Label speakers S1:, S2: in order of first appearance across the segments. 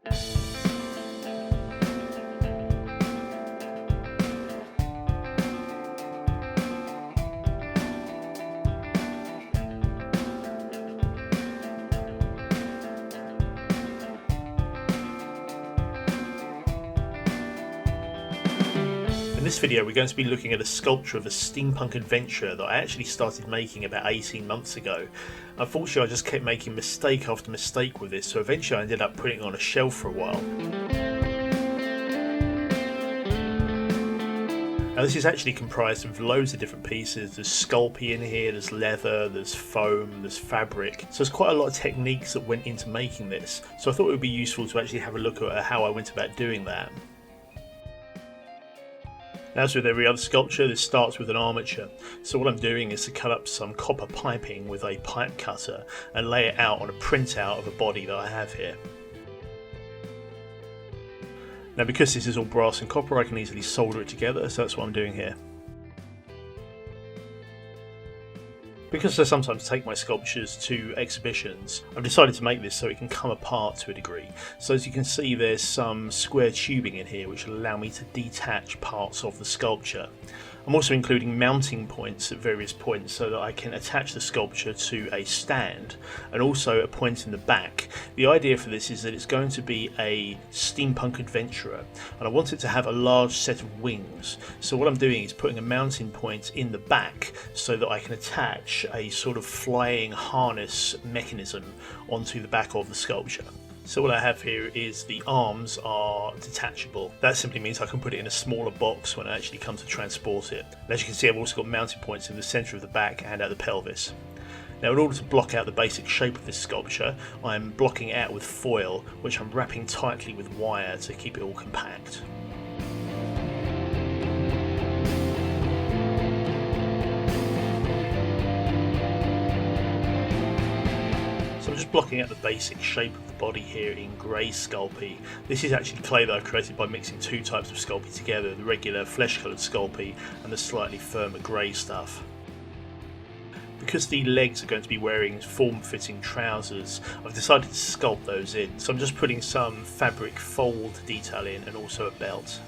S1: In this video we're going to be looking at a sculpture of a steampunk adventure that I actually started making about 18 months ago. Unfortunately I just kept making mistake after mistake with this, so eventually I ended up putting it on a shelf for a while. Now this is actually comprised of loads of different pieces. There's sculpey in here, there's leather, there's foam, there's fabric. So there's quite a lot of techniques that went into making this. So I thought it would be useful to actually have a look at how I went about doing that. As with every other sculpture, this starts with an armature. So what I'm doing is to cut up some copper piping with a pipe cutter and lay it out on a printout of a body that I have here. Now because this is all brass and copper, I can easily solder it together, so that's what I'm doing here. Because I sometimes take my sculptures to exhibitions, I've decided to make this so it can come apart to a degree. So as you can see, there's some square tubing in here which will allow me to detach parts of the sculpture. I'm also including mounting points at various points so that I can attach the sculpture to a stand, and also a point in the back. The idea for this is that it's going to be a steampunk adventurer, and I want it to have a large set of wings. So what I'm doing is putting a mounting point in the back so that I can attach a sort of flying harness mechanism onto the back of the sculpture. So what I have here is the arms are detachable. That simply means I can put it in a smaller box when I actually come to transport it. And as you can see, I've also got mounting points in the centre of the back and at the pelvis. Now in order to block out the basic shape of this sculpture, I'm blocking it out with foil, which I'm wrapping tightly with wire to keep it all compact. So I'm just blocking out the basic shape of the body here in grey Sculpey. This is actually clay that I've created by mixing two types of Sculpey together, the regular flesh coloured Sculpey and the slightly firmer grey stuff. Because the legs are going to be wearing form-fitting trousers, I've decided to sculpt those in. So I'm just putting some fabric fold detail in and also a belt.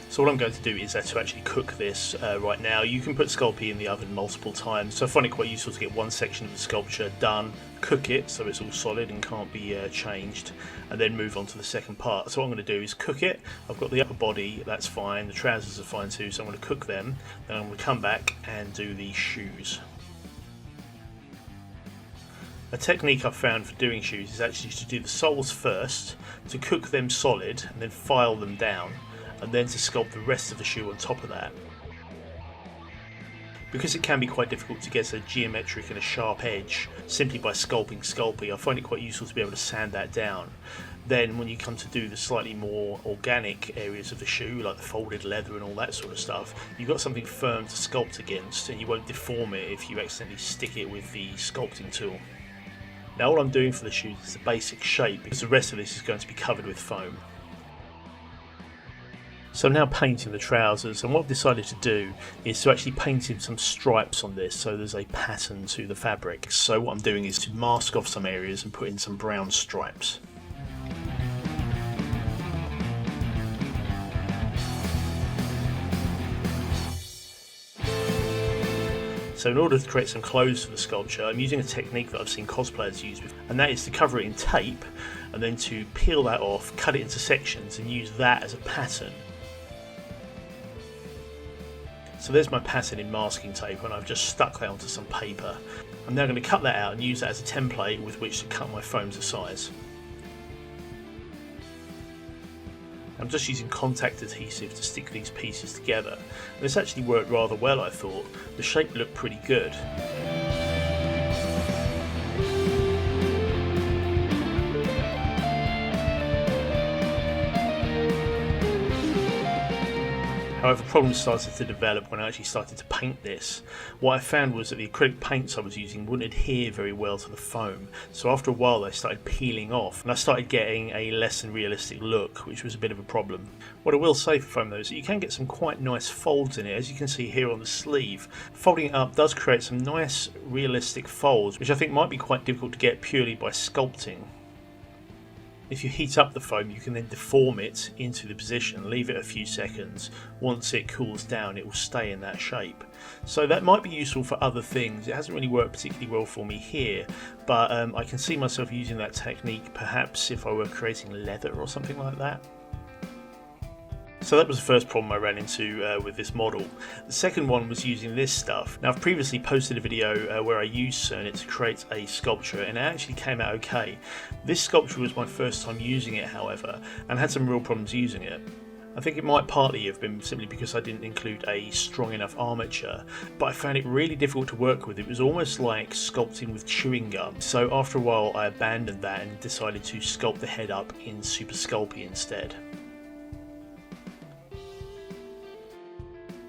S1: So what I'm going to do is to actually cook this right now. You can put Sculpey in the oven multiple times, so I find it quite useful to get one section of the sculpture done, cook it so it's all solid and can't be changed, and then move on to the second part. So what I'm going to do is cook it. I've got the upper body, that's fine, the trousers are fine too, so I'm going to cook them, then I'm going to come back and do the shoes. A technique I've found for doing shoes is actually to do the soles first, to cook them solid and then file them down, and then to sculpt the rest of the shoe on top of that. Because it can be quite difficult to get a geometric and a sharp edge simply by sculpting Sculpey, I find it quite useful to be able to sand that down. Then when you come to do the slightly more organic areas of the shoe, like the folded leather and all that sort of stuff, you've got something firm to sculpt against and you won't deform it if you accidentally stick it with the sculpting tool. Now all I'm doing for the shoes is the basic shape, because the rest of this is going to be covered with foam. So I'm now painting the trousers, and what I've decided to do is to actually paint in some stripes on this so there's a pattern to the fabric. So what I'm doing is to mask off some areas and put in some brown stripes. So in order to create some clothes for the sculpture, I'm using a technique that I've seen cosplayers use before, and that is to cover it in tape and then to peel that off, cut it into sections and use that as a pattern. So there's my pattern in masking tape, and I've just stuck that onto some paper. I'm now going to cut that out and use that as a template with which to cut my foam to size. I'm just using contact adhesive to stick these pieces together, and this actually worked rather well, I thought. The shape looked pretty good. However, problems started to develop when I actually started to paint this. What I found was that the acrylic paints I was using wouldn't adhere very well to the foam, so after a while they started peeling off and I started getting a less than realistic look, which was a bit of a problem. What I will say for foam though is that you can get some quite nice folds in it, as you can see here on the sleeve. Folding it up does create some nice realistic folds, which I think might be quite difficult to get purely by sculpting. If you heat up the foam, you can then deform it into the position, leave it a few seconds. Once it cools down, it will stay in that shape. So that might be useful for other things. It hasn't really worked particularly well for me here, but I can see myself using that technique perhaps if I were creating leather or something like that. So that was the first problem I ran into with this model. The second one was using this stuff. Now I've previously posted a video where I used Cernit to create a sculpture and it actually came out okay. This sculpture was my first time using it however, and had some real problems using it. I think it might partly have been simply because I didn't include a strong enough armature, but I found it really difficult to work with. It was almost like sculpting with chewing gum. So after a while I abandoned that and decided to sculpt the head up in Super Sculpey instead.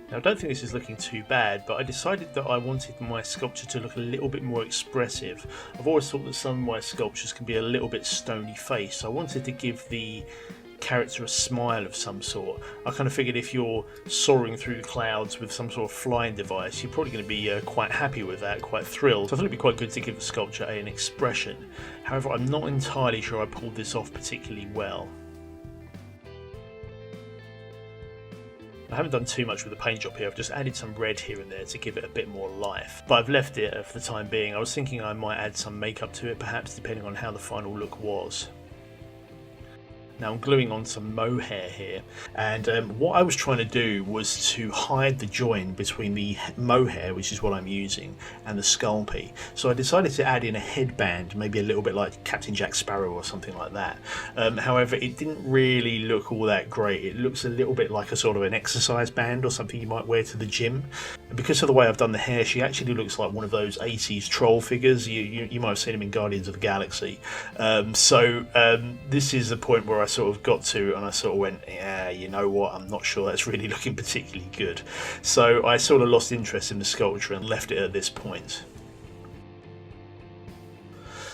S1: Now I don't think this is looking too bad, but I decided that I wanted my sculpture to look a little bit more expressive. I've always thought that some of my sculptures can be a little bit stony faced, so I wanted to give the character a smile of some sort. I kind of figured if you're soaring through the clouds with some sort of flying device, you're probably going to be quite happy with that, quite thrilled. So I thought it'd be quite good to give the sculpture an expression. However, I'm not entirely sure I pulled this off particularly well. I haven't done too much with the paint job here, I've just added some red here and there to give it a bit more life. But I've left it for the time being. I was thinking I might add some makeup to it perhaps, depending on how the final look was. Now I'm gluing on some mohair here, and what I was trying to do was to hide the join between the mohair, which is what I'm using, and the Sculpey. So I decided to add in a headband, maybe a little bit like Captain Jack Sparrow or something like that. However, it didn't really look all that great. It looks a little bit like a sort of an exercise band or something you might wear to the gym. And because of the way I've done the hair, she actually looks like one of those 80s troll figures. You might have seen him in Guardians of the Galaxy. This is the point where I sort of got to, and I sort of went, yeah, you know what, I'm not sure that's really looking particularly good. So I sort of lost interest in the sculpture and left it at this point.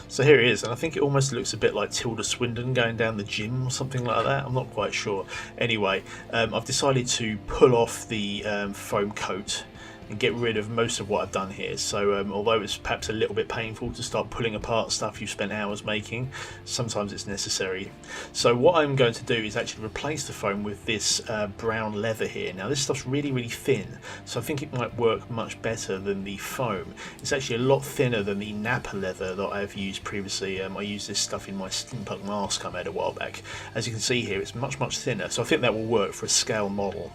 S1: So here it is, and I think it almost looks a bit like Tilda Swinton going down the gym or something like that. I'm not quite sure. Anyway, I've decided to pull off the foam coat and get rid of most of what I've done here. So although it's perhaps a little bit painful to start pulling apart stuff you've spent hours making, sometimes it's necessary. So what I'm going to do is actually replace the foam with this brown leather here. Now this stuff's really thin, so I think it might work much better than the foam. It's actually a lot thinner than the Napa leather that I've used previously. I used this stuff in my Steampunk mask I made a while back. As you can see here, it's much thinner, so I think that will work for a scale model.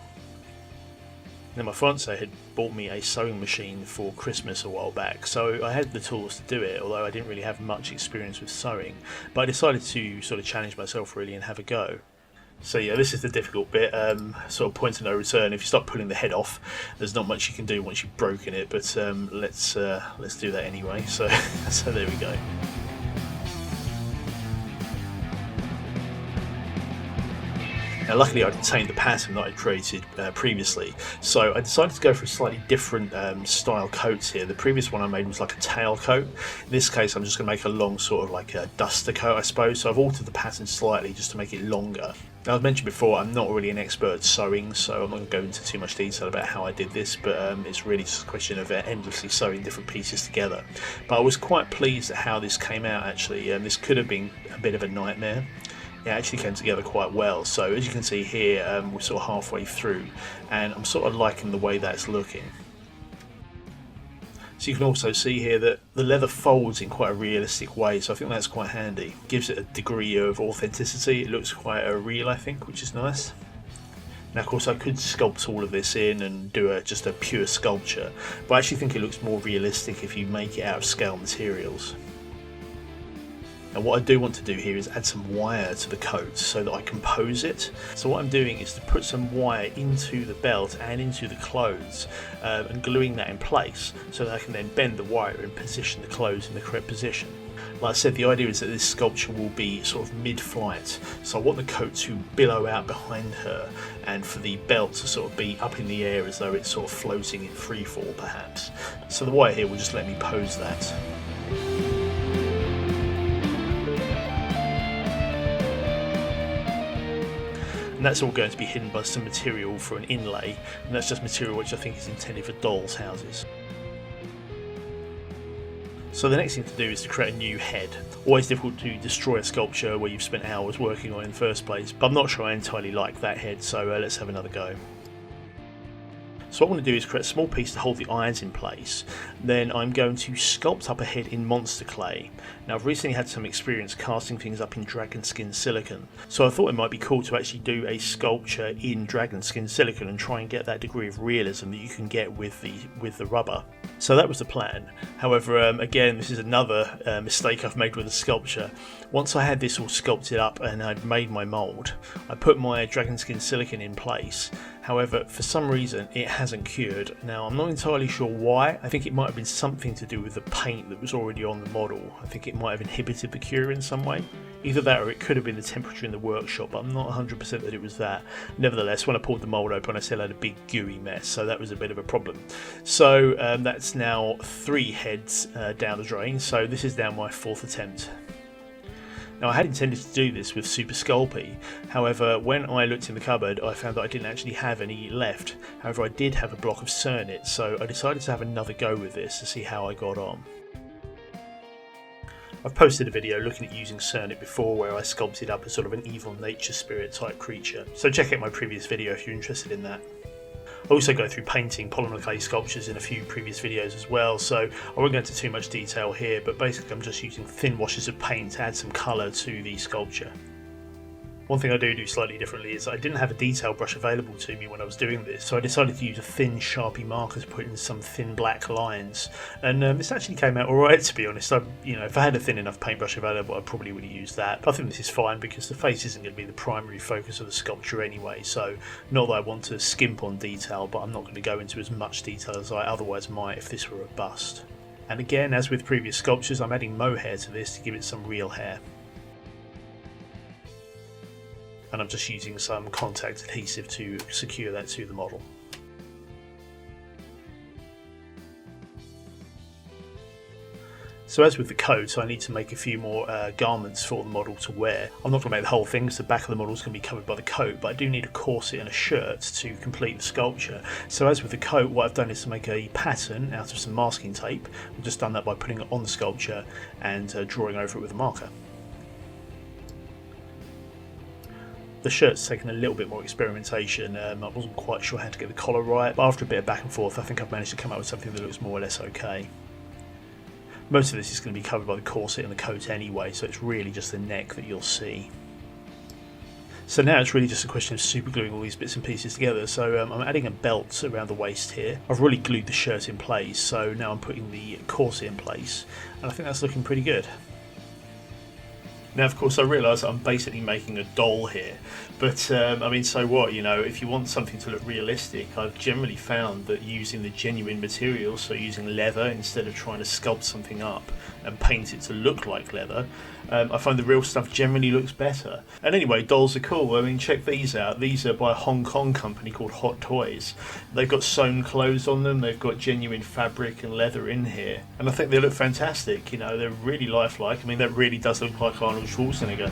S1: Now my fiance had bought me a sewing machine for Christmas a while back, so I had the tools to do it, although I didn't really have much experience with sewing. But I decided to sort of challenge myself really and have a go. So yeah, this is the difficult bit, sort of point of no return. If you start pulling the head off, there's not much you can do once you've broken it, but let's do that anyway. So, so there we go. Now luckily I retained the pattern that I created previously, so I decided to go for a slightly different style coats here. The previous one I made was like a tail coat. In this case I'm just going to make a long sort of like a duster coat, I suppose, so I've altered the pattern slightly just to make it longer. Now I've mentioned before I'm not really an expert at sewing, so I'm not going to go into too much detail about how I did this, but it's really just a question of endlessly sewing different pieces together. But I was quite pleased at how this came out actually. This could have been a bit of a nightmare. It actually came together quite well. So as you can see here, we're sort of halfway through, and I'm sort of liking the way that's looking. So you can also see here that the leather folds in quite a realistic way, so I think that's quite handy. Gives it a degree of authenticity. It looks quite real, I think, which is nice. Now of course I could sculpt all of this in and do just a pure sculpture, but I actually think it looks more realistic if you make it out of scale materials. And what I do want to do here is add some wire to the coat so that I compose it. So what I'm doing is to put some wire into the belt and into the clothes and gluing that in place so that I can then bend the wire and position the clothes in the correct position. Like I said, the idea is that this sculpture will be sort of mid-flight, so I want the coat to billow out behind her and for the belt to sort of be up in the air as though it's sort of floating in free fall perhaps. So the wire here will just let me pose that. And that's all going to be hidden by some material for an inlay, and that's just material which I think is intended for dolls' houses. So the next thing to do is to create a new head. Always difficult to destroy a sculpture where you've spent hours working on it in the first place, but I'm not sure I entirely like that head, so let's have another go. So what I want to do is create a small piece to hold the irons in place. Then I'm going to sculpt up a head in monster clay. Now I've recently had some experience casting things up in dragon skin silicone, so I thought it might be cool to actually do a sculpture in dragon skin silicone and try and get that degree of realism that you can get with the rubber. So that was the plan. However, again, this is another mistake I've made with the sculpture. Once I had this all sculpted up and I'd made my mould, I put my dragon skin silicone in place. However, for some reason it hasn't cured. Now I'm not entirely sure why. I think it might have been something to do with the paint that was already on the model. I think it might have inhibited the cure in some way. Either that or it could have been the temperature in the workshop, but I'm not 100% that it was that. Nevertheless, when I pulled the mould open I still had a big gooey mess, so that was a bit of a problem. So that's now 3 heads down the drain, so this is now my 4th attempt. Now I had intended to do this with Super Sculpey, however when I looked in the cupboard I found that I didn't actually have any left. However I did have a block of Cernit, so I decided to have another go with this to see how I got on. I've posted a video looking at using Cernit before where I sculpted up a sort of an evil nature spirit type creature, so check out my previous video if you're interested in that. I also go through painting polymer clay sculptures in a few previous videos as well, so I won't go into too much detail here, but basically I'm just using thin washes of paint to add some colour to the sculpture. One thing I do slightly differently is I didn't have a detail brush available to me when I was doing this, so I decided to use a thin Sharpie marker to put in some thin black lines, and this actually came out alright to be honest. If I had a thin enough paintbrush available I probably would have used that, but I think this is fine because the face isn't going to be the primary focus of the sculpture anyway, so not that I want to skimp on detail, but I'm not going to go into as much detail as I otherwise might if this were a bust. And again, as with previous sculptures, I'm adding mohair to this to give it some real hair. And I'm just using some contact adhesive to secure that to the model. So as with the coat, I need to make a few more garments for the model to wear. I'm not going to make the whole thing because the back of the model is going to be covered by the coat, but I do need a corset and a shirt to complete the sculpture. So as with the coat, what I've done is to make a pattern out of some masking tape. I've just done that by putting it on the sculpture and drawing over it with a marker. The shirt's taken a little bit more experimentation. I wasn't quite sure how to get the collar right, but after a bit of back and forth I think I've managed to come up with something that looks more or less okay. Most of this is going to be covered by the corset and the coat anyway, so it's really just the neck that you'll see. So now it's really just a question of super gluing all these bits and pieces together. So I'm adding a belt around the waist here. I've really glued the shirt in place, so now I'm putting the corset in place, and I think that's looking pretty good. Now, of course, I realise I'm basically making a doll here, but so what? If you want something to look realistic, I've generally found that using the genuine materials, so using leather instead of trying to sculpt something up and paint it to look like leather, I find the real stuff generally looks better. And anyway, dolls are cool. Check these out. These are by a Hong Kong company called Hot Toys. They've got sewn clothes on them, they've got genuine fabric and leather in here, and I think they look fantastic. They're really lifelike. That really does look like Arnold Schwarzenegger.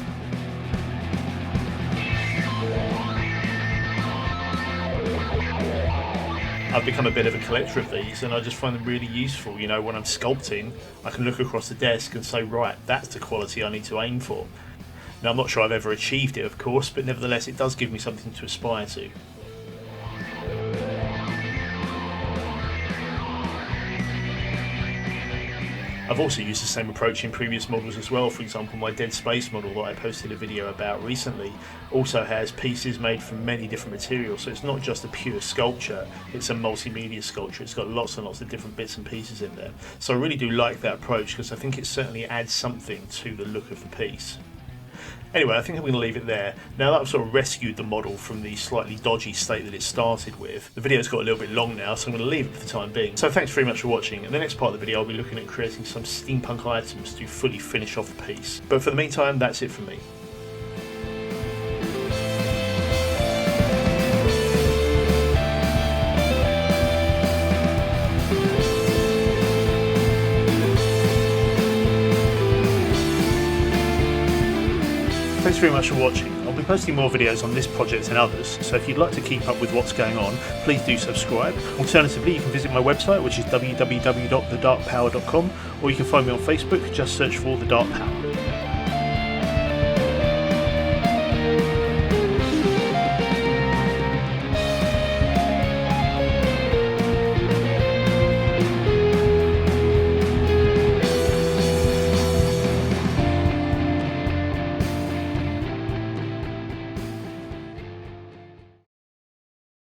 S1: I've become a bit of a collector of these, and I just find them really useful. When I'm sculpting, I can look across the desk and say, right, that's the quality I need to aim for. Now, I'm not sure I've ever achieved it, of course, but nevertheless it does give me something to aspire to. I've also used the same approach in previous models as well. For example, my Dead Space model that I posted a video about recently also has pieces made from many different materials, so it's not just a pure sculpture, it's a multimedia sculpture. It's got lots and lots of different bits and pieces in there. So I really do like that approach because I think it certainly adds something to the look of the piece. Anyway, I think I'm going to leave it there. Now that I've sort of rescued the model from the slightly dodgy state that it started with, the video's got a little bit long now, so I'm going to leave it for the time being. So thanks very much for watching. In the next part of the video, I'll be looking at creating some steampunk items to fully finish off the piece. But for the meantime, that's it from me. Thanks very much for watching. I'll be posting more videos on this project and others, so if you'd like to keep up with what's going on, please do subscribe. Alternatively, you can visit my website, which is www.thedarkpower.com, or you can find me on Facebook, just search for The Dark Power.